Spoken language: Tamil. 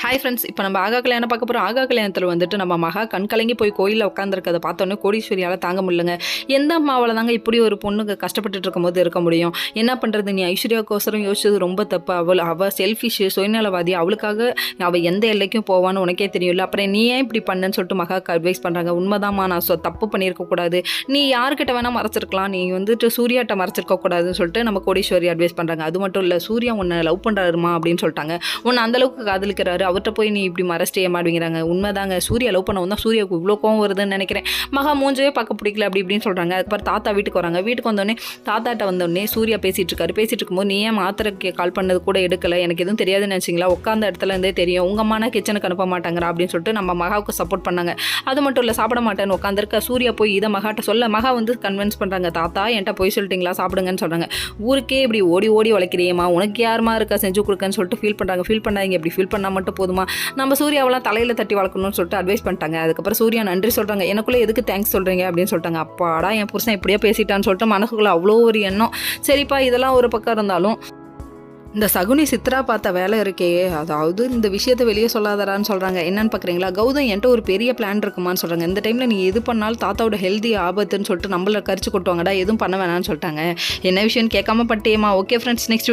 ஹாய் ஃப்ரெண்ட்ஸ், இப்போ நம்ம ஆகா கல்யாணம் பார்க்க போகிறோம். ஆகா கல்யாணத்தில் வந்துட்டு நம்ம மகா கண் கலங்கி போய் கோயிலில் உட்காந்துருக்கதை பார்த்தோன்னே கோடீஸ்வரியால் தாங்க முடியலங்க. எந்த அம்மாவால் தாங்க இப்படி ஒரு பொண்ணுக்கு கஷ்டப்பட்டுட்டு இருக்கும்போது இருக்க முடியும்? என்ன பண்ணுறது? நீ ஐஸ்வர்யாவுக்கோசரம் யோசிச்சது ரொம்ப தப்பு. அவள் செல்ஃபிஷ், சுயநலவாதி. அவளுக்காக அவள் எந்த எல்லைக்கும் போவான்னு உனக்கே தெரியும்ல. அப்புறம் நீ ஏன் இப்படி பண்ணன்னு சொல்லிட்டு மகாக்கு அட்வைஸ் பண்ணுறாங்க. உண்மைதாம்மா, நான் தப்பு பண்ணியிருக்கக்கூடாது. நீ யார்கிட்ட வேணால் மறைச்சிருக்கலாம், நீ வந்துட்டு சூர்யாட்ட மறைச்சிருக்கக்கூடாதுன்னு சொல்லிட்டு நம்ம கோடீஸ்வரி அட்வைஸ் பண்ணுறாங்க. அது மட்டும் இல்லை, சூர்யா உன்னை லவ் பண்ணுறாருமா அப்படின்னு சொல்லிட்டாங்க. உன்னை அந்தளவுக்கு காதலிக்கிறாரு, அவர்கிட்ட போய் நீ இப்படி மறைச்சிட்டே மாட்டேங்கிறாங்க. உண்மைதாங்க, சூர்யா லவ் பண்ணவும் தான் சூர்யாவுக்கு இவ்வளோ கோவம் வருதுன்னு நினைக்கிறேன். மகா மூஞ்சவே பார்க்க பிடிக்கல அப்படி இப்படின்னு சொல்கிறாங்க. அதுக்கப்புறம் தாத்தா வீட்டுக்கு வராங்க. வீட்டுக்கு வந்தோடனே தாத்தாட்ட வந்தோடனே சூர்யா பேசிகிட்டு இருக்கும்போது, நீ ஏன் மாத்திரைக்கு கால் பண்ணது கூட எடுக்கலை, எனக்கு எதுவும் தெரியாதுன்னு நினச்சிங்களா, உட்காந்த இடத்துல இருந்தே தெரியும், உங்கள் அம்மா கிச்சனுக்கு அனுப்ப மாட்டாங்கிறா அப்படின்னு சொல்லிட்டு நம்ம மகாவுக்கு சப்போர்ட் பண்ணாங்க. அது மட்டும் இல்லை, சாப்பிட மாட்டேன்னு உட்காந்துருக்க சூர்யா போய் இதை மகாட்ட சொல்ல மகா வந்து கன்வின்ஸ் பண்ணுறாங்க. தாத்தா என்கிட்ட போய் சொல்லிட்டீங்களா, சாப்பிடுங்கன்னு சொல்கிறாங்க. ஊருக்கே இப்படி ஓடி ஓடி வளைக்கிறியம்மா, உனக்கு யாருமா இருக்கா செஞ்சு கொடுக்கன்னு சொல்லிட்டு ஃபீல் பண்ணாதீங்க. இப்படி ஃபீல் பண்ணால் மட்டும் போதுமா, நம்ம சூர்யாவெல்லாம் தலையில் தட்டி வளர்க்கணும்னு சொல்லிட்டு அட்வைஸ் பண்ணிட்டாங்க. அதுக்கப்புறம் சூர்யா நன்றி சொல்கிறாங்க. எனக்குள்ளே எதுக்கு தேங்க்ஸ் சொல்கிறீங்க அப்படின்னு சொல்லிட்டாங்க. அப்பாடா, என் புருஷன் இப்படியே பேசிட்டான்னு சொல்லிட்டு மனசுக்குள்ளே அவ்வளோ ஒரு எண்ணம். சரிப்பா, இதெல்லாம் ஒரு பக்கம் இருந்தாலும் இந்த சகுனி சித்ரா பார்த்த வேலை இருக்கே, அதாவது இந்த விஷயத்தை வெளியே சொல்லாதரான்னு சொல்கிறாங்க. என்னன்னு பார்க்குறீங்களா, கௌதம் என்கிட்ட ஒரு பெரிய பிளான் இருக்குமான்னு சொல்கிறாங்க. இந்த டைமில் நீ எது பண்ணாலும் தாத்தாவோட ஹெல்தி ஆபத்துன்னு சொல்லிட்டு நம்மள கரிச்சு கொட்டுவாங்கடா, எதுவும் பண்ண வேணான்னு சொல்லிட்டாங்க. என்ன விஷயம்னு கேட்காம பட்டேமா. Okay friends, next